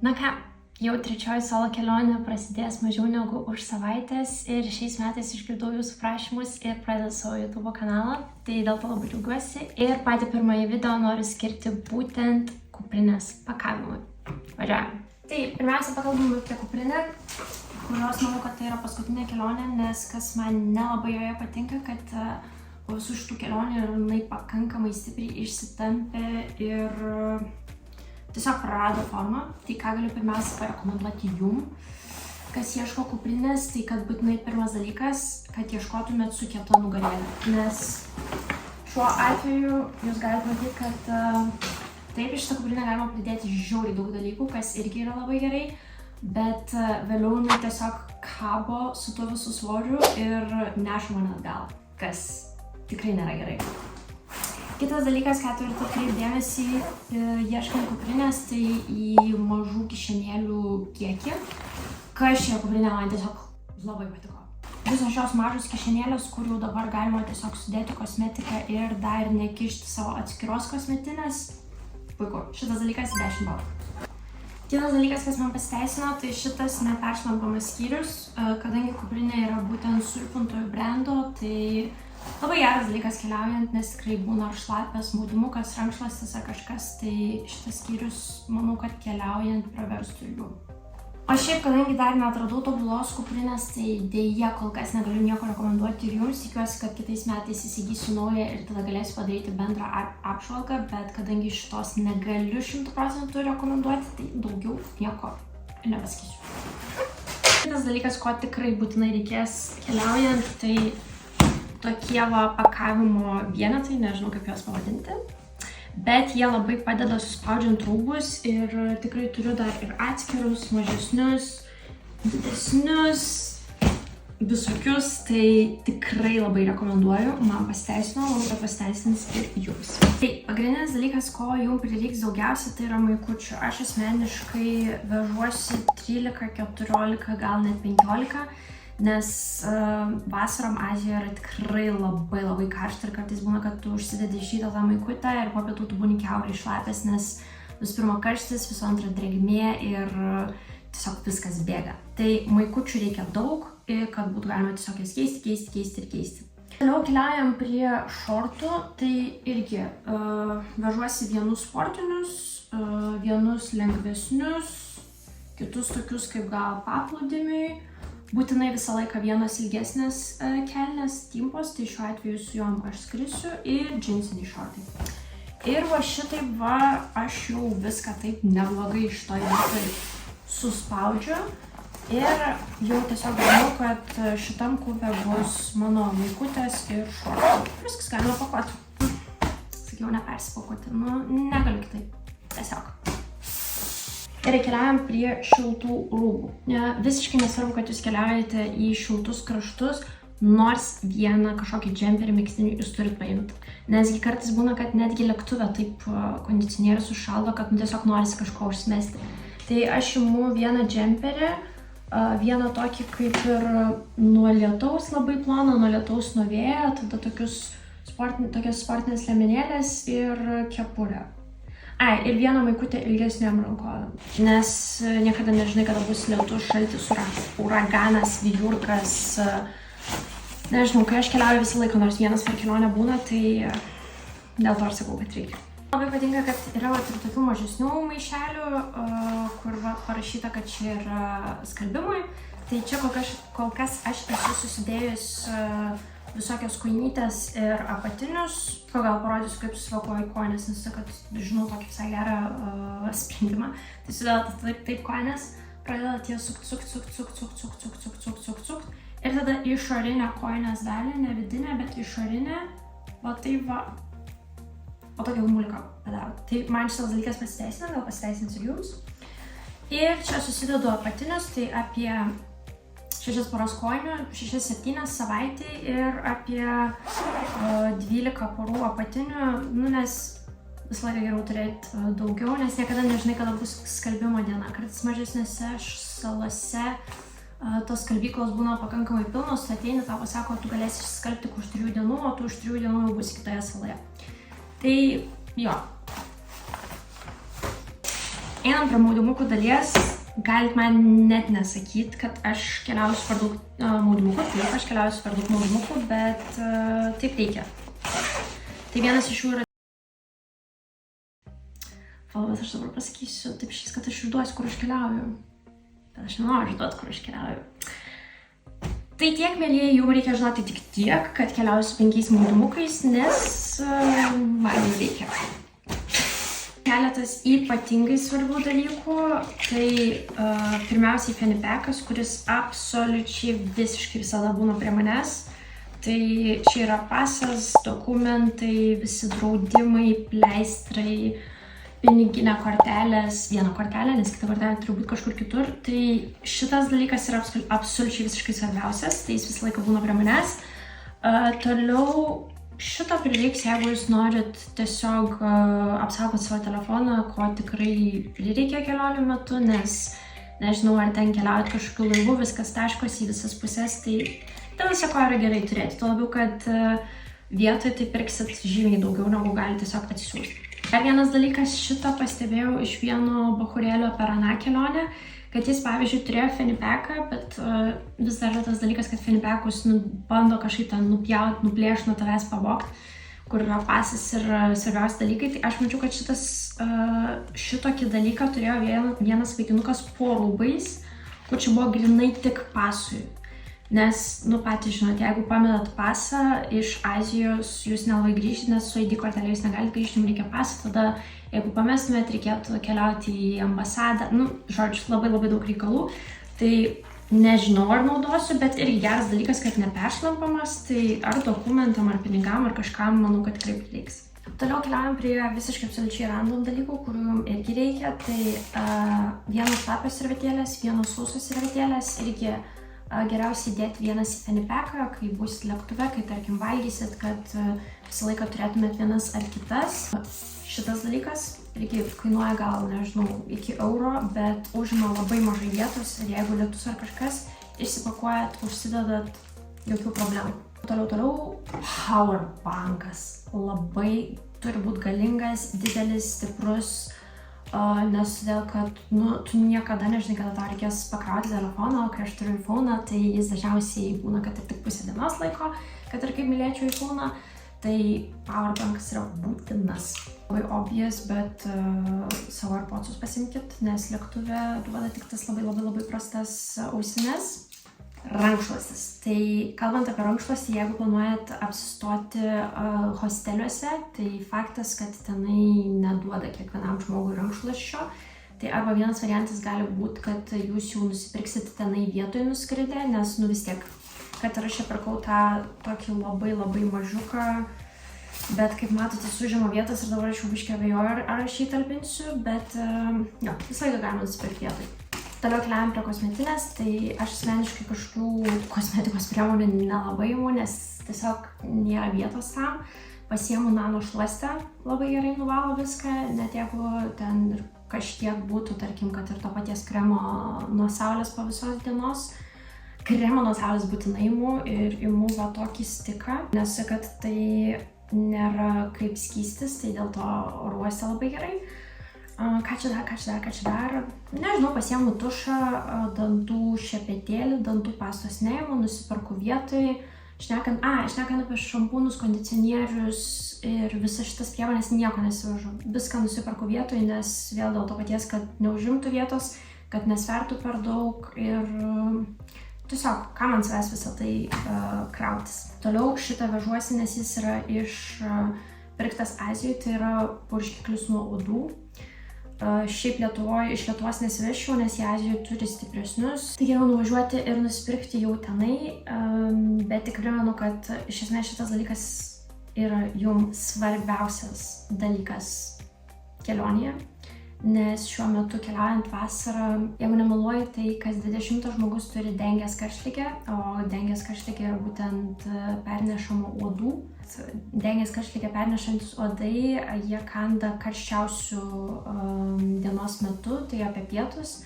Na ką, jau trečioji solo kelionė prasidės mažiau negu už savaitės ir šiais metais išgirdau jūsų prašymus ir pradedu savo YouTube kanalą, tai dėl to labai džiaugiuosi. Ir patį pirmąjį video noriu skirti būtent kuprinės pakavimui. Važiuojame. Tai pirmiausia pakalbame apie kuprinę, kurios manau, kad tai yra paskutinė kelionė, nes kas man nelabai joje patinka, kad po visų šitų kelionių jinai pakankamai stipriai išsitampė ir tiesiog prarado formą. Tai ką galiu pirmiausia parekomenduoti jum, kas ieško kuprinės, tai kad būtinai pirmas dalykas, kad ieškotumėt su kieta nugarėle. Nes šiuo atveju jūs galite matyti, kad taip iš šitą kuprinę galima pridėti žiauriai daug dalykų, kas irgi yra labai gerai, bet vėliau jinai tiesiog kabo su tuo visų svoriu ir neša mane atgal, kas tikrai nėra gerai. Kitas dalykas, ką turite atkreipti dėmesį, ieškant kuprinės, tai į mažų kišenėlių kiekį, kas šioje kuprinėje man tiesiog labai patiko. Visos šios mažos kišenėlės, kur jau dabar galima tiesiog sudėti kosmetiką ir dar nekišti savo atskiros kosmetinės, puiku. Šitas dalykas 10 balų. Kitas dalykas, kas man pasiteisino, tai šitas neperšlampamas skyrius, kadangi kuprinė yra būtent surpintojų brendo, tai labai geras dalykas keliaujant, nes tikrai būna ar šlapias maudymukas, rankšluostis ar kažkas, tai šitas skyrius, manau, kad keliaujant praverstų jų. O šiaip, kadangi dar neatradau tobulos kuprinės, tai dėja kol kas negaliu nieko rekomenduoti ir jums. Tikiuosi, kad kitais metais įsigysiu naują ir tada galėsiu padaryti bendrą apžvalgą, bet kadangi šitos negaliu 100% rekomenduoti, tai daugiau nieko nepasakysiu. Kitas dalykas, ko tikrai būtinai reikės keliaujant, tai tokie pakavimo vienetai, nežinau kaip juos pavadinti, bet jie labai padeda suspaudžiant rūbus ir tikrai turiu dar ir atskirus, mažesnius, didesnius, visokius, tai tikrai labai rekomenduoju, man pasiteisino, manau, kad pasiteisins ir jums. Tai pagrindinis dalykas, ko jums prireiks daugiausia, tai yra maikučių. Aš asmeniškai vežuosi 13, 14, gal net 15, nes vasarom Azijoje yra tikrai labai karšta ir kartais būna, kad tu užsidedi šitą tą maikutę ir po pietų tu būni kiaurai šlapės, nes visų pirma karštis, visų antra drėgmė ir tiesiog viskas bėga. Tai maikučių reikia daug, kad būtų galima tiesiog jas keisti. Toliau keliaujam prie šortų, tai irgi vežuosi vienus sportinius, vienus lengvesnius, kitus tokius kaip gal paplūdimiui. Būtinai visą laiką vienos ilgesnės kelnės timpos, tai šiuo atveju su jom aš skrisiu ir džinsiniai šortai. Ir va šitaip aš jau viską taip neblogai šitoj vietoj suspaudžiu ir jau tiesiog žinau, kad šitam kupe bus mano maikutės ir šortai. Viskas galima pakuoti. Sakiau, nepersipakuoti, negaliu kitaip, tiesiog. Ir keliaujam prie šiltų rūbų. Visiškai nesvarbu, kad jūs keliaujate į šiltus kraštus, nors vieną kažkokį džemperį megztinį jūs turit paimti. Nesgi kartais būna, kad netgi lėktuve taip kondicionierius užšaldo, kad tiesiog norisi kažko užsimesti. Tai aš imu vieną džemperį, vieną tokį kaip ir nuo lietaus labai ploną, nuo lietaus nuo vėjo, tada tokias sportinės liemenėlės ir kepurę. Ir vieną maikutę ilgesniam rankovėm, nes niekada nežinai, kada bus lietus, šaltis, uraganas, vijurkas. Nežinau, kai aš keliauju visą laiką, nors vienas per kelionę būna, tai dėl to aš sakau, kad reikia. Labai patinka, kad yra ir tokių mažesnių maišelių, kur parašyta, kad čia yra skalbimui. Tai čia kol kas aš esu susidėjus visokios kojinytės ir apatinius. Gal parodysiu, kaip susipakuoju kojines, nes kad žinau tokį visai gerą sprendimą. Tai sudėlate taip kojines, pradedate jas sukt. Ir tada išorinę kojinės dalį, ne vidinę, bet išorinę, va tokį gumuliuką padarot. Tai man šitas dalykas pasiteisina, gal pasiteisins ir jums. Ir čia susidedu apatinius, tai apie 6 poros kojinių, 6-7 savaitį ir apie 12 porų apatinių, nes visą laiką geriau turėti daugiau, nes niekada nežinai, kada bus skalbimo diena. Kartais mažesnėse salose tos skalbyklos būna pakankamai pilnos, tu ateini, tau pasako, tu galėsi išskalbti už 3 dienų, o tu už 3 dienų jau būsi kitoje saloje. Tai jo. Einam prie maudimukų dalies, galit man net nesakyti, kad aš keliausiu per daug maudimukų, taip, aš keliausiu per daug maudimukų, bet taip reikia. Tai vienas iš jų yra... Bet aš dabar pasakysiu, taip šis, kad aš išduosiu, kur aš keliauju. Bet aš nenoriu išduoti, kur aš keliauju. Tai tiek, mėlyje, jums reikia žinoti tik tiek, kad keliauju su 5 maudimukais, nes man jau reikia. Keletas ypatingai svarbių dalykų, tai pirmiausiai fanny packas, kuris absoliučiai visiškai visada būna prie manęs. Tai čia yra pasas, dokumentai, visi draudimai, pleistrai, piniginė kortelės, viena kortelė, nes kita kortelė turi būti kažkur kitur. Tai šitas dalykas yra absoliučiai visiškai svarbiausias, tai jis visą laiką būna prie manęs. Toliau šito prireiks, jeigu jūs norit tiesiog apsaugoti savo telefoną, ko tikrai prireikia kelionių metu, nes nežinau, ar ten keliaujat kažkokiu laivu, viskas taškosi į visas pusės, tai dėl viso ko yra gerai turėti. Tuo labiau, kad vietoj tai pirksit žymiai daugiau, negu gali tiesiog atsisiųsti. Dar vienas dalykas, šitą pastebėjau iš vieno bachūrėlio per aną kelionę, kad jis, pavyzdžiui, turėjo fanny packą, bet vis dar yra tas dalykas, kad fanny packus bando kažkaip ten nupjauti, nuplėšti nuo tavęs pavogti, kur yra pasas ir svarbiausi dalykai. Tai aš mačiau, kad šitokį dalyką turėjo vienas vaikinukas po rūbais, kur čia buvo grinai tik pasui. Nes, patys žinot, jeigu pametat pasą iš Azijos, jūs nelabai grįžti, nes su ID kortelė jūs negalite grįžti, jums reikia pasą, tada jeigu pamestumėt, reikėtų keliauti į ambasadą, žodžiu, labai daug reikalų. Tai nežinau, ar naudosiu, bet irgi geras dalykas, kad neperšlampamas, tai ar dokumentam, ar pinigam, ar kažkam, manau, kad tikrai prireiks. Toliau keliaujam prie visiškai absoliučiai random dalykų, kurių jums irgi reikia. Tai vienos šlapios servetėlės, vienos sausos servetėlės, irgi geriausiai dėti vienas į fanny packą, kai būsit lėktuve, kai tarkim valgysit, kad visą laiką turėtumėt vienas ar kitas. Šitas dalykas irgi kainuoja gal, nežinau, iki euro, bet užima labai mažai vietos ir jeigu lietus ar kažkas, išsipakuojat, užsidedat, jokių problemų. Toliau, powerbankas. Labai turi būti galingas, didelis, stiprus, nes todėl, kad tu niekada nežinai, kada tau reikės pakrauti telefoną, o kai aš turiu iPhone'ą, tai jis dažniausiai būna, kad tik pusę dienos laiko, kad ir kaip mylėčiau iPhone'ą, tai powerbankas yra būtinas. Labai obvious, bet savo AirPodsus pasimkit, nes lėktuve duoda tik tas labai prastas ausines. Rankšluostis. Tai kalbant apie rankšluostį, jeigu planuojat apsistoti hosteliuose, tai faktas, kad tenai neduoda kiekvienam žmogui rankšluosčio. Tai arba vienas variantas gali būti, kad jūs jau nusipirksit tenai vietoj nuskridę, nes vis tiek, kad ir aš čia pirkau tą tokį labai mažiuką, bet kaip matote, jis užima vietas ir dabar aš jau biškį abejoju, ar aš jį talpinsiu, bet visą laiką galima nusipirkti vietoj. Toliau keliaujam prie kosmetinės, tai aš asmeniškai kažkokių kosmetikos priemonių nelabai imu, nes tiesiog nėra vietos tam. Pasiemu nano šluostę, labai gerai nuvalo viską, net jeigu ten ir kažkiek būtų, tarkim, kad ir to paties kremo nuo saulės po visos dienos. Kremo nuo saulės būtinai imu ir imu va tokį stiką, nes kad tai nėra kaip skystis, tai dėl to ruosia labai gerai. Ką čia dar? Nežinau, pasiemu tušą, dantų šepetėlį, dantų pastos neimu, nusiperku vietoj. Šnekant apie šampūnus, kondicionierius ir visas šitas priemonės nieko nesivežu. Viską nusiperku vietoj, nes vėl dėl to paties, kad neužimtų vietos, kad nesvertų per daug ir tiesiog, ką man savęs visą tai krautis. Toliau šitą vežuosi, nes jis yra pirktas Azijoje, tai yra purškiklis nuo uodų. Šiaip iš Lietuvos nesivežčiau, nes jie Azijoje turi stipresnius. Tai geriau nuvažiuoti ir nusipirkti jau tenai, bet tik primenu, kad iš esmės šitas dalykas yra jums svarbiausias dalykas kelionėje, nes šiuo metu keliaujant vasarą, jeigu nemeluoju, tai kas 20 žmogus turi dengės karštligę, o dengės karštligė yra būtent pernešama uodų. Dengės karštligę pernešantis uodai, jie kanda karščiausių dienos metu, tai apie pietus.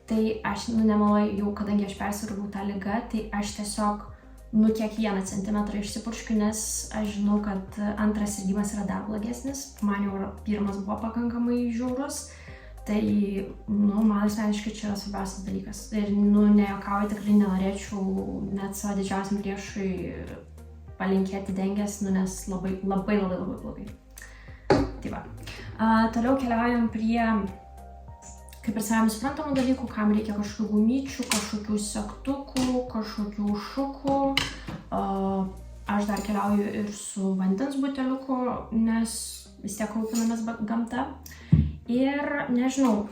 Tai aš nemeluoju, jau kadangi aš persirgau tą ligą, tai aš tiesiog kiekvieną centimetrą išsipurškiu, nes aš žinau, kad antras sirgimas yra dar blogesnis. Man jau pirmas buvo pakankamai žiaurus. Tai, man asmeniškai čia yra svarbiausias dalykas. Ir, nejuokauju, tikrai nenorėčiau net savo didžiausiam priešui palinkėti dengės, nes labai blogai. Tai va. Toliau keliaujam prie, kaip ir savami suprantamų dalykų, kam reikia kažkokių gumyčių, kažkokių segtukų, kažkokių šukų. Aš dar keliauju ir su vandens buteliuku, nes vis tiek rūpinamės gamta. Ir nežinau,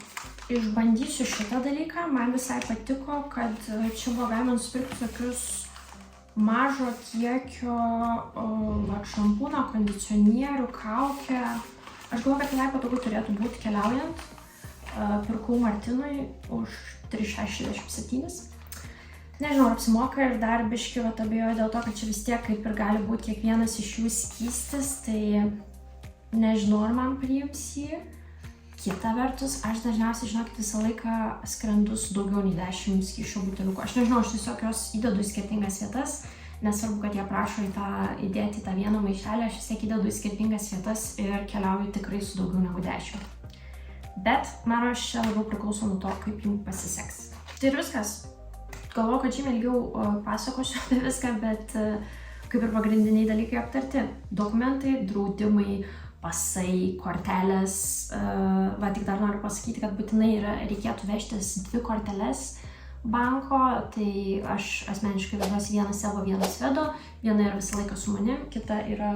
išbandysiu šitą dalyką. Man visai patiko, kad čia buvo galima nusipirkti tokius mažo kiekio šampūną, kondicionierių, kaukę. Aš galvoju, kad tai patogu turėtų būti keliaujant. Pirkau Martinui už 3,67. Nežinau, ar apsimoka ir dar biškį abejoju dėl to, kad čia vis tiek kaip ir gali būti kiekvienas iš jų skystis, tai nežinau, ar man priims jį. Kita vertus, aš dažniausiai, žinokit, visą laiką skrendu su daugiau nei 10 skysčio buteliukų. Aš nežinau, aš tiesiog jos įdedu į skirtingas vietas, nesvarbu, kad jie prašo įdėti tą vieną maišelį, aš vis tiek įdedu į skirtingas vietas ir keliauju tikrai su daugiau negu 10. Bet man čia labiau priklauso nuo to, kaip jums pasiseks. Tai ir viskas. Galvoju, kad žymiai ilgiau pasakosiu apie viską, bet kaip ir pagrindiniai dalykai aptarti. Dokumentai, draudimai, pasai, kortelės. Tik dar noriu pasakyti, kad būtinai reikėtų vežtis 2 korteles banko. Tai aš asmeniškai vežuosi vieną savo, vieną Svedo. Viena yra visą laiką su manim, kita yra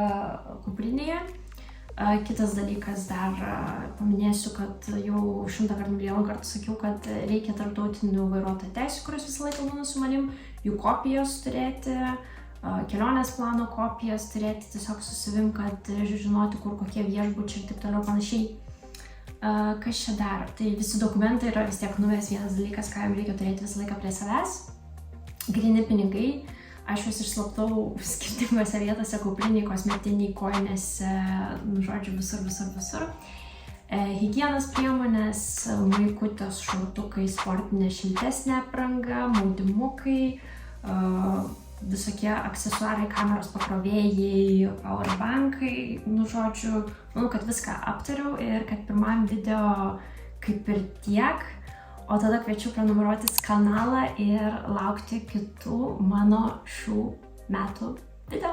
kuprinėje. Kitas dalykas dar paminėsiu, kad jau 100 milijonų kartų sakiau, kad reikia tarptautinių vairuotojo teisių, kurios visą laiką būna su manim, jų kopijas turėti, kelionės plano kopijas turėti tiesiog su savim, kad žinoti, kur kokie viešbučiai ir taip toliau panašiai. Kas čia dar? Tai visi dokumentai yra vis tiek numeris vienas dalykas, ką jums reikia turėti visą laiką prie savęs. Gryni pinigai. Aš juos išslaptau skirtingose vietose, kuprinėj, kosmetiniai, kojinėse, žodžiu, visur. Higienos priemonės, maikutės, šortukai, sportinė šiltesnė apranga, maudymukai, visokie aksesuarai, kameros pakrovėjai, powerbankai, žodžiu, manau, kad viską aptariau ir kad pirmam video kaip ir tiek. O tada kviečiu prenumeruotis kanalą ir laukti kitų mano šių metų video.